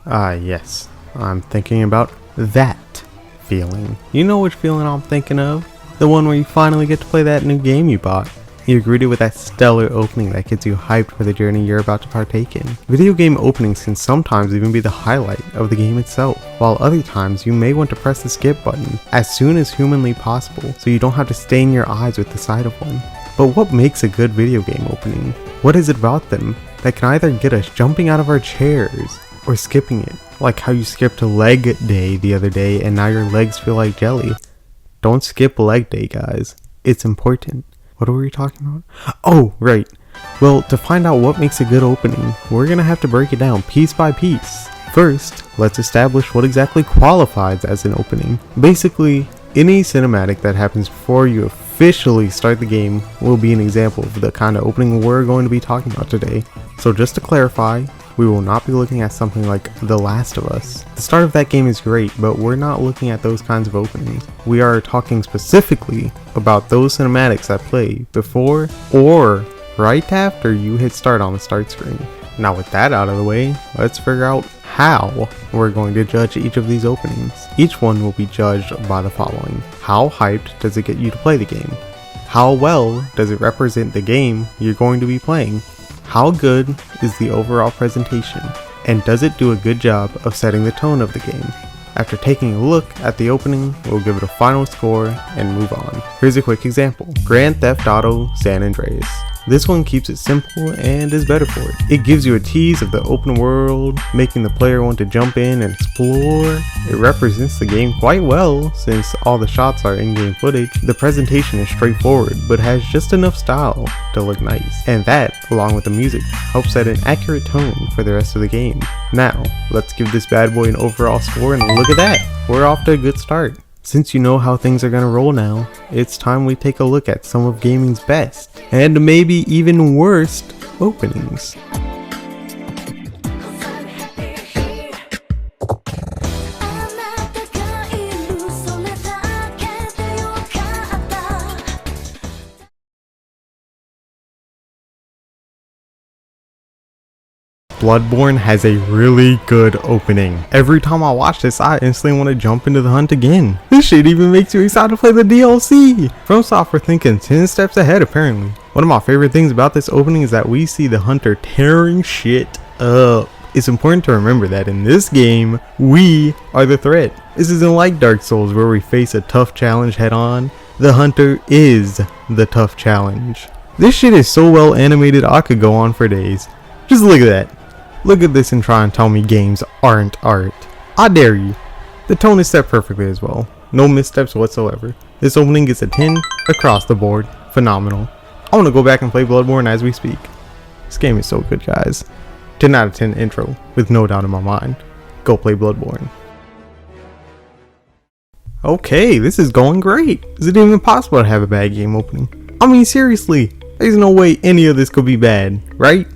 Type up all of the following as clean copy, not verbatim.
Yes. I'm thinking about that feeling. You know which feeling I'm thinking of? The one where you finally get to play that new game you bought. You're greeted with that stellar opening that gets you hyped for the journey you're about to partake in. Video game openings can sometimes even be the highlight of the game itself, while other times you may want to press the skip button as soon as humanly possible so you don't have to stain your eyes with the sight of one. But what makes a good video game opening? What is it about them that can either get us jumping out of our chairs or skipping it? Like how you skipped leg day the other day and now your legs feel like jelly. Don't skip leg day, guys. It's important. What were we talking about? Oh, right. Well, to find out what makes a good opening, we're gonna have to break it down piece by piece. First, let's establish what exactly qualifies as an opening. Basically, any cinematic that happens before you officially start the game will be an example of the kind of opening we're going to be talking about today. So just to clarify, we will not be looking at something like The Last of Us. The start of that game is great, but we're not looking at those kinds of openings. We are talking specifically about those cinematics that play before or right after you hit start on the start screen. Now with that out of the way, let's figure out how we're going to judge each of these openings. Each one will be judged by the following. How hyped does it get you to play the game? How well does it represent the game you're going to be playing? How good is the overall presentation? And does it do a good job of setting the tone of the game? After taking a look at the opening, we'll give it a final score and move on. Here's a quick example. Grand Theft Auto San Andreas. This one keeps it simple and is better for it. It gives you a tease of the open world, making the player want to jump in and explore. It represents the game quite well since all the shots are in-game footage. The presentation is straightforward but has just enough style to look nice. And that, along with the music, helps set an accurate tone for the rest of the game. Now, let's give this bad boy an overall score and look at that! We're off to a good start. Since you know how things are gonna roll now, it's time we take a look at some of gaming's best, and maybe even worst, openings. Bloodborne has a really good opening. Every time I watch this, I instantly want to jump into the hunt again. This shit even makes you excited to play the DLC. From Software thinking 10 steps ahead apparently. One of my favorite things about this opening is that we see the hunter tearing shit up. It's important to remember that in this game, we are the threat. This isn't like Dark Souls where we face a tough challenge head on. The hunter is the tough challenge. This shit is so well animated I could go on for days. Just look at that. Look at this and try and tell me games aren't art. I dare you. The tone is set perfectly as well. No missteps whatsoever. This opening gets a 10 across the board. Phenomenal. I want to go back and play Bloodborne as we speak. This game is so good, guys. 10 out of 10 intro, with no doubt in my mind. Go play Bloodborne. Okay, this is going great. Is it even possible to have a bad game opening? I mean, seriously, there's no way any of this could be bad, right?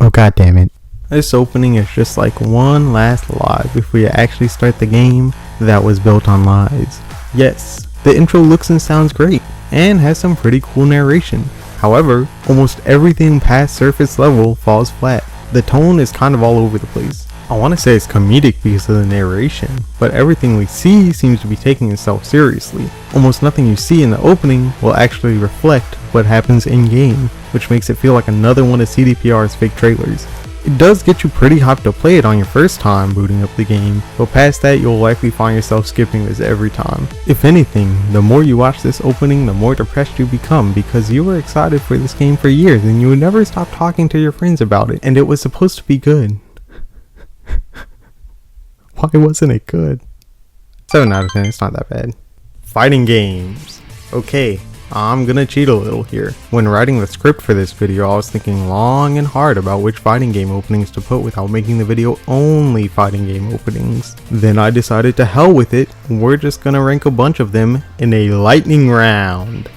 Oh god damn it. This opening is just like one last lie before you actually start the game that was built on lies. Yes, the intro looks and sounds great, and has some pretty cool narration. However, almost everything past surface level falls flat. The tone is kind of all over the place. I want to say it's comedic because of the narration, but everything we see seems to be taking itself seriously. Almost nothing you see in the opening will actually reflect what happens in game, which makes it feel like another one of CDPR's fake trailers. It does get you pretty hyped to play it on your first time booting up the game, but past that you'll likely find yourself skipping this every time. If anything, the more you watch this opening, the more depressed you become because you were excited for this game for years and you would never stop talking to your friends about it, and it was supposed to be good. Why wasn't it good? 7 out of 10, it's not that bad. Fighting games. Okay, I'm gonna cheat a little here. When writing the script for this video, I was thinking long and hard about which fighting game openings to put without making the video only fighting game openings. Then I decided to hell with it, we're just gonna rank a bunch of them in a lightning round.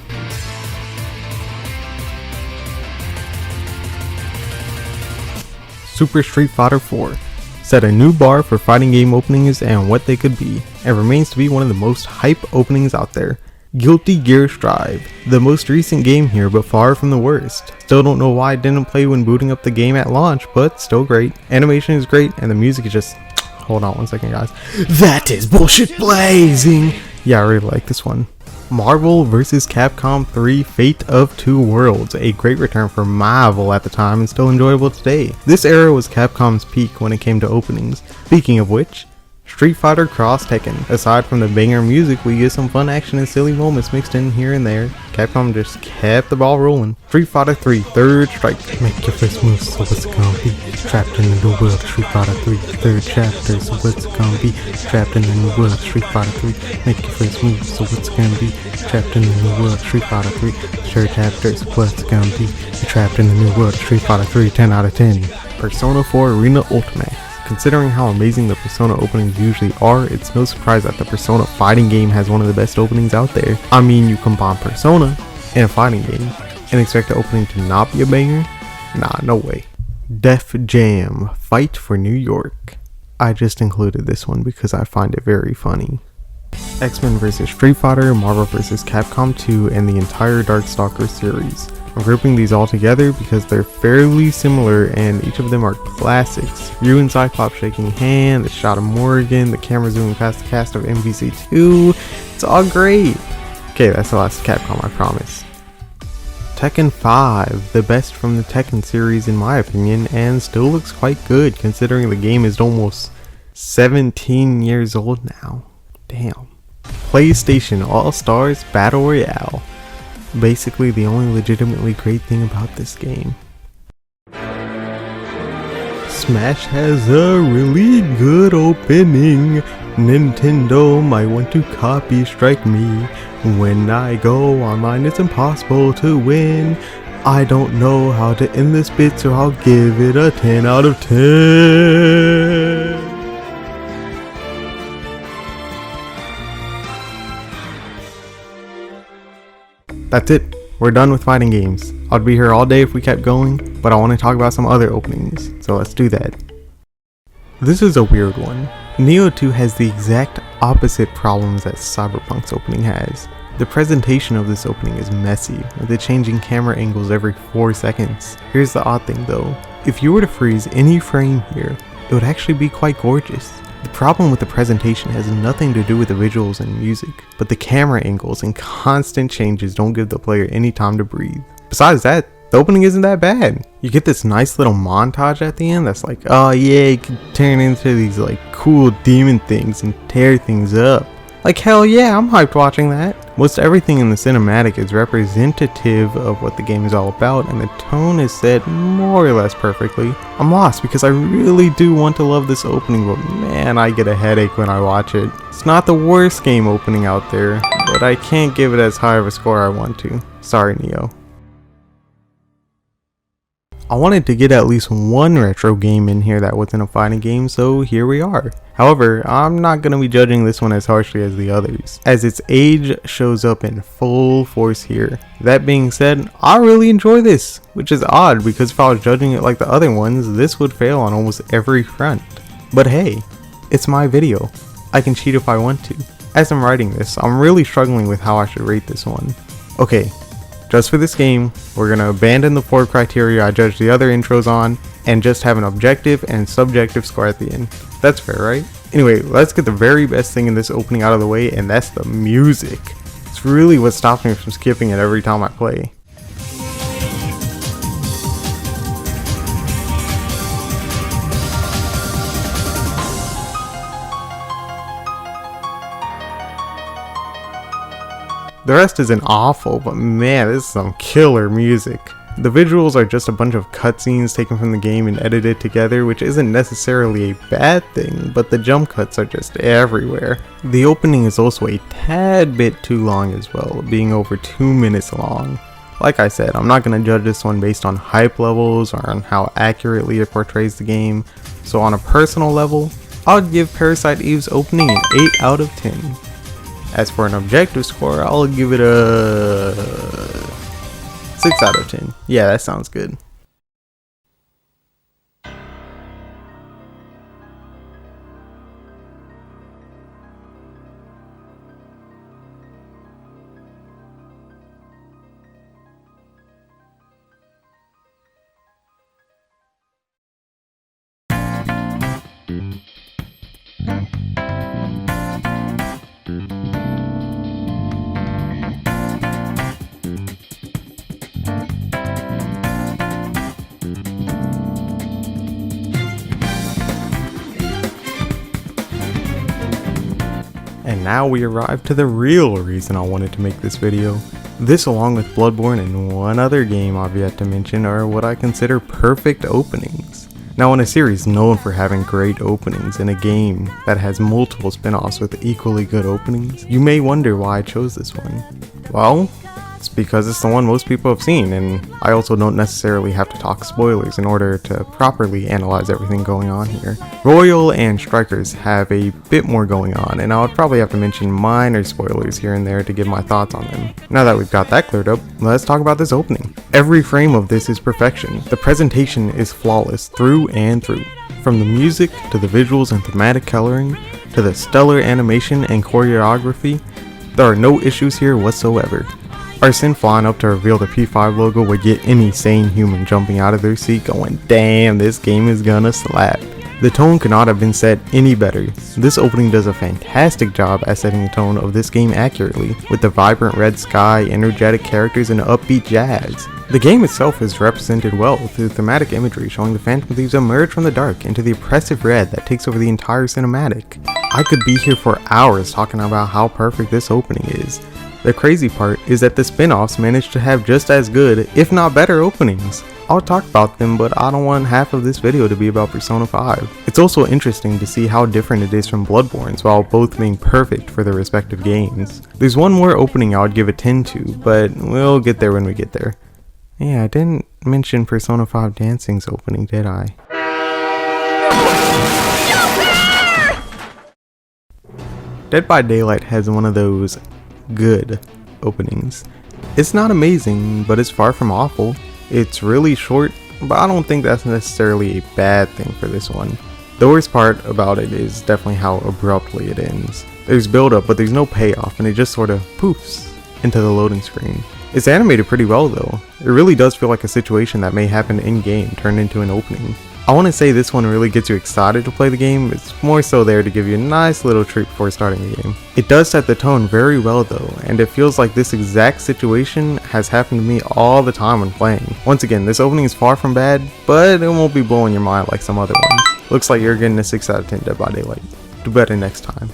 Super Street Fighter 4 set a new bar for fighting game openings and what they could be, and remains to be one of the most hype openings out there. Guilty Gear Strive, the most recent game here, but far from the worst. Still don't know why it didn't play when booting up the game at launch, but still great. Animation is great, and the music is just... Hold on one second, guys. That is bullshit blazing! Yeah, I really like this one. Marvel vs. Capcom 3 Fate of Two Worlds, a great return for Marvel at the time and still enjoyable today. This era was Capcom's peak when it came to openings. Speaking of which, Street Fighter Cross Tekken. Aside from the banger music, we get some fun action and silly moments mixed in here and there. Capcom just kept the ball rolling. Street Fighter 3 Third Strike. Make your first move, so what's it gonna be? Trapped in the new world, Street Fighter 3 Third Chapter, so what's it gonna be? Trapped in the new world, Street Fighter 3. Make your first move, so what's it gonna be? Trapped in the new world, Street Fighter 3 Third Chapter, so what's it gonna be? Trapped in the new world, Street Fighter 3 10 out of 10. Persona 4 Arena Ultimate. Considering how amazing the Persona openings usually are, it's no surprise that the Persona fighting game has one of the best openings out there. I mean, you combine Persona and a fighting game and expect the opening to not be a banger? Nah, no way. Def Jam Fight for New York. I just included this one because I find it very funny. X-Men vs. Street Fighter, Marvel vs. Capcom 2, and the entire Darkstalker series. I'm grouping these all together because they're fairly similar and each of them are classics. Ryu and Cyclops shaking hand, the shot of Morgan, the camera zooming past the cast of MVC2. It's all great. Okay, that's the last Capcom, I promise. Tekken 5, the best from the Tekken series in my opinion, and still looks quite good considering the game is almost 17 years old now. Damn. PlayStation All-Stars Battle Royale. Basically the only legitimately great thing about this game. Smash has a really good opening. Nintendo might want to copy strike me. When I go online it's impossible to win. I don't know how to end this bit, so I'll give it a 10 out of 10. That's it. We're done with fighting games. I'd be here all day if we kept going, but I want to talk about some other openings, so let's do that. This is a weird one. Nioh 2 has the exact opposite problems that CyberPunk's opening has. The presentation of this opening is messy, with it changing camera angles every 4 seconds. Here's the odd thing though. If you were to freeze any frame here, it would actually be quite gorgeous. The problem with the presentation has nothing to do with the visuals and music, but the camera angles and constant changes don't give the player any time to breathe. Besides that, the opening isn't that bad. You get this nice little montage at the end that's like, oh yeah, you can turn into these like cool demon things and tear things up. Like hell yeah, I'm hyped watching that. Most everything in the cinematic is representative of what the game is all about, and the tone is set more or less perfectly. I'm lost because I really do want to love this opening, but man, I get a headache when I watch it. It's not the worst game opening out there, but I can't give it as high of a score I want to. Sorry, Nioh. I wanted to get at least one retro game in here that wasn't a fighting game, so here we are. However, I'm not going to be judging this one as harshly as the others, as its age shows up in full force here. That being said, I really enjoy this, which is odd because if I was judging it like the other ones, this would fail on almost every front. But hey, it's my video. I can cheat if I want to. As I'm writing this, I'm really struggling with how I should rate this one. Okay. Just for this game, we're going to abandon the 4 criteria I judged the other intros on and just have an objective and subjective score at the end. That's fair, right? Anyway, let's get the very best thing in this opening out of the way, and that's the music. It's really what stops me from skipping it every time I play. The rest isn't awful, but man, this is some killer music. The visuals are just a bunch of cutscenes taken from the game and edited together, which isn't necessarily a bad thing, but the jump cuts are just everywhere. The opening is also a tad bit too long as well, being over 2 minutes long. Like I said, I'm not going to judge this one based on hype levels or on how accurately it portrays the game, so on a personal level, I would give Parasite Eve's opening an 8 out of 10. As for an objective score, I'll give it a 6 out of 10. Yeah, that sounds good. And now we arrive to the real reason I wanted to make this video. This, along with Bloodborne and one other game I've yet to mention, are what I consider perfect openings. Now, in a series known for having great openings in a game that has multiple spin-offs with equally good openings, you may wonder why I chose this one. Well, it's because it's the one most people have seen, and I also don't necessarily have to talk spoilers in order to properly analyze everything going on here. Royal and Strikers have a bit more going on, and I would probably have to mention minor spoilers here and there to give my thoughts on them. Now that we've got that cleared up, let's talk about this opening. Every frame of this is perfection. The presentation is flawless through and through. From the music, to the visuals and thematic coloring, to the stellar animation and choreography, there are no issues here whatsoever. Arsene flying up to reveal the P5 logo would get any sane human jumping out of their seat going, damn, this game is gonna slap. The tone could not have been set any better. This opening does a fantastic job at setting the tone of this game accurately, with the vibrant red sky, energetic characters, and upbeat jazz. The game itself is represented well through thematic imagery showing the Phantom Thieves emerge from the dark into the oppressive red that takes over the entire cinematic. I could be here for hours talking about how perfect this opening is. The crazy part is that the spin-offs managed to have just as good, if not better, openings. I'll talk about them, but I don't want half of this video to be about Persona 5. It's also interesting to see how different it is from Bloodborne's, while both being perfect for their respective games. There's one more opening I would give a 10 to, but we'll get there when we get there. Yeah, I didn't mention Persona 5 Dancing's opening, did I? Dead by Daylight has one of those good openings. It's not amazing, but it's far from awful. It's really short, but I don't think that's necessarily a bad thing for this one. The worst part about it is definitely how abruptly it ends. There's build up, but there's no payoff, and it just sort of poofs into the loading screen. It's animated pretty well though. It really does feel like a situation that may happen in game turned into an opening. I want to say this one really gets you excited to play the game. It's more so there to give you a nice little treat before starting the game. It does set the tone very well though, and it feels like this exact situation has happened to me all the time when playing. Once again, this opening is far from bad, but it won't be blowing your mind like some other ones. Looks like you're getting a 6 out of 10 Dead by Daylight. Do better next time.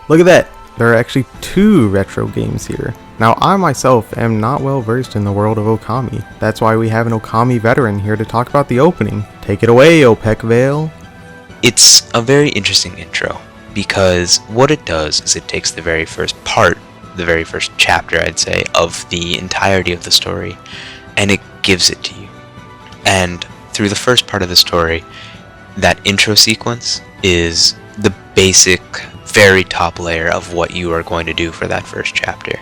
Look at that! There are actually 2 retro games here. Now, I myself am not well versed in the world of Okami. That's why we have an Okami veteran here to talk about the opening. Take it away, Opekvale. It's a very interesting intro, because what it does is it takes the very first part, the very first chapter, I'd say, of the entirety of the story, and it gives it to you. And through the first part of the story, that intro sequence is the basic, very top layer of what you are going to do for that first chapter,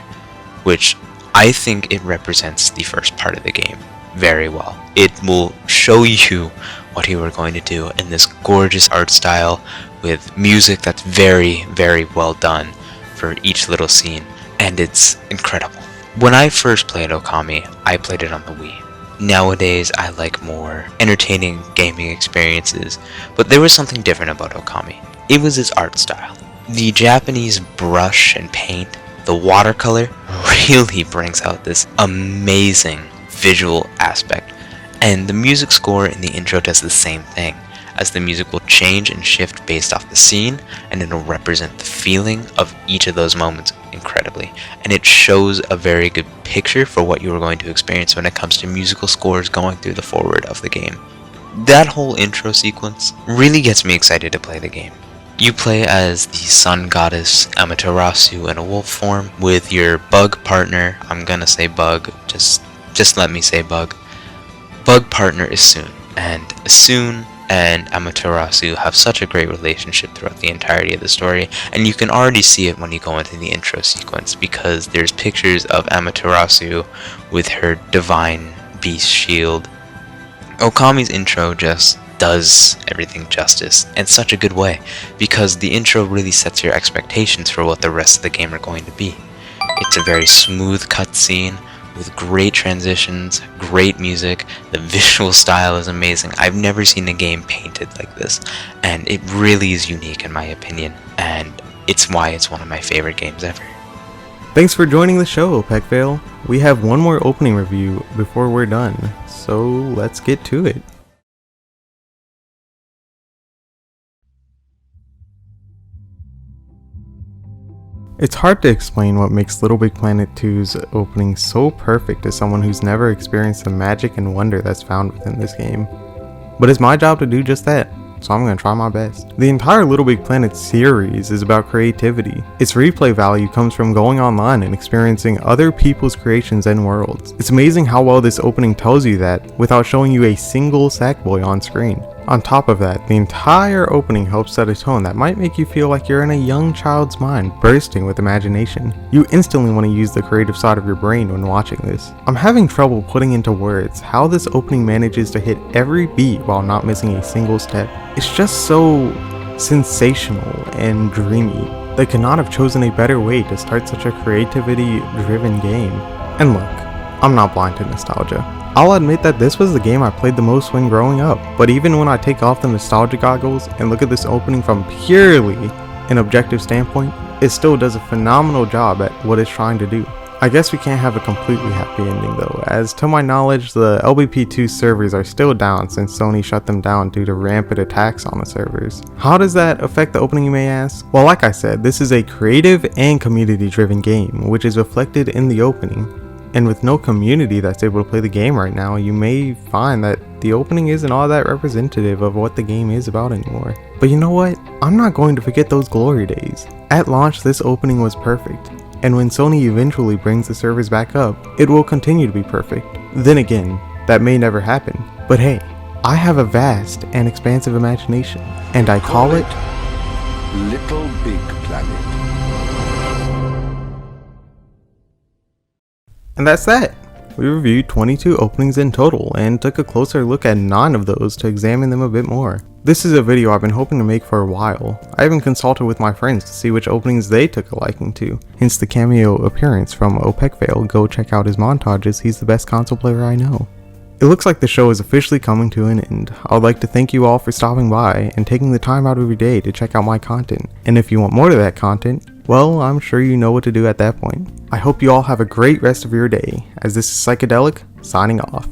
which I think it represents the first part of the game very well. It will show you what you are going to do in this gorgeous art style with music that's very, very well done for each little scene, and it's incredible. When I first played Okami, I played it on the Wii. Nowadays, I like more entertaining gaming experiences, but there was something different about Okami. It was its art style. The Japanese brush and paint, the watercolor, really brings out this amazing visual aspect. And the music score in the intro does the same thing, as the music will change and shift based off the scene, and it'll represent the feeling of each of those moments incredibly. And it shows a very good picture for what you are going to experience when it comes to musical scores going through the forward of the game. That whole intro sequence really gets me excited to play the game. You play as the sun goddess Amaterasu in a wolf form with your bug partner. I'm gonna say bug, just let me say bug. Bug partner Isun, and Isun and Amaterasu have such a great relationship throughout the entirety of the story, and you can already see it when you go into the intro sequence, because there's pictures of Amaterasu with her divine beast shield. Okami's intro just does everything justice in such a good way, because the intro really sets your expectations for what the rest of the game are going to be. It's a very smooth cutscene with great transitions, great music, the visual style is amazing. I've never seen a game painted like this, and it really is unique in my opinion, and it's why it's one of my favorite games ever. Thanks for joining the show, Opekvale. we have one more opening review before we're done, so let's get to it. It's hard to explain what makes Little Big Planet 2's opening so perfect to someone who's never experienced the magic and wonder that's found within this game. But it's my job to do just that, so I'm gonna try my best. The entire Little Big Planet series is about creativity. Its replay value comes from going online and experiencing other people's creations and worlds. It's amazing how well this opening tells you that without showing you a single Sackboy on screen. On top of that, the entire opening helps set a tone that might make you feel like you're in a young child's mind bursting with imagination. You instantly want to use the creative side of your brain when watching this. I'm having trouble putting into words how this opening manages to hit every beat while not missing a single step. It's just so sensational and dreamy. They could not have chosen a better way to start such a creativity-driven game. And look, I'm not blind to nostalgia. I'll admit that this was the game I played the most when growing up, but even when I take off the nostalgia goggles and look at this opening from purely an objective standpoint, it still does a phenomenal job at what it's trying to do. I guess we can't have a completely happy ending though, as to my knowledge the LBP2 servers are still down since Sony shut them down due to rampant attacks on the servers. How does that affect the opening, you may ask? Well, like I said, this is a creative and community driven game, which is reflected in the opening. And with no community that's able to play the game right now, you may find that the opening isn't all that representative of what the game is about anymore. But you know what? I'm not going to forget those glory days. At launch, this opening was perfect. And when Sony eventually brings the servers back up, it will continue to be perfect. Then again, that may never happen. But hey, I have a vast and expansive imagination, and I call it Little Big Planet. And that's that. We reviewed 22 openings in total and took a closer look at 9 of those to examine them a bit more. This is a video I've been hoping to make for a while. I even consulted with my friends to see which openings they took a liking to, hence the cameo appearance from Opekvale. Go check out his montages, he's the best console player I know. It looks like the show is officially coming to an end. I would like to thank you all for stopping by and taking the time out of your day to check out my content. And if you want more of that content, well, I'm sure you know what to do at that point. I hope you all have a great rest of your day, as this is Psychedelic, signing off.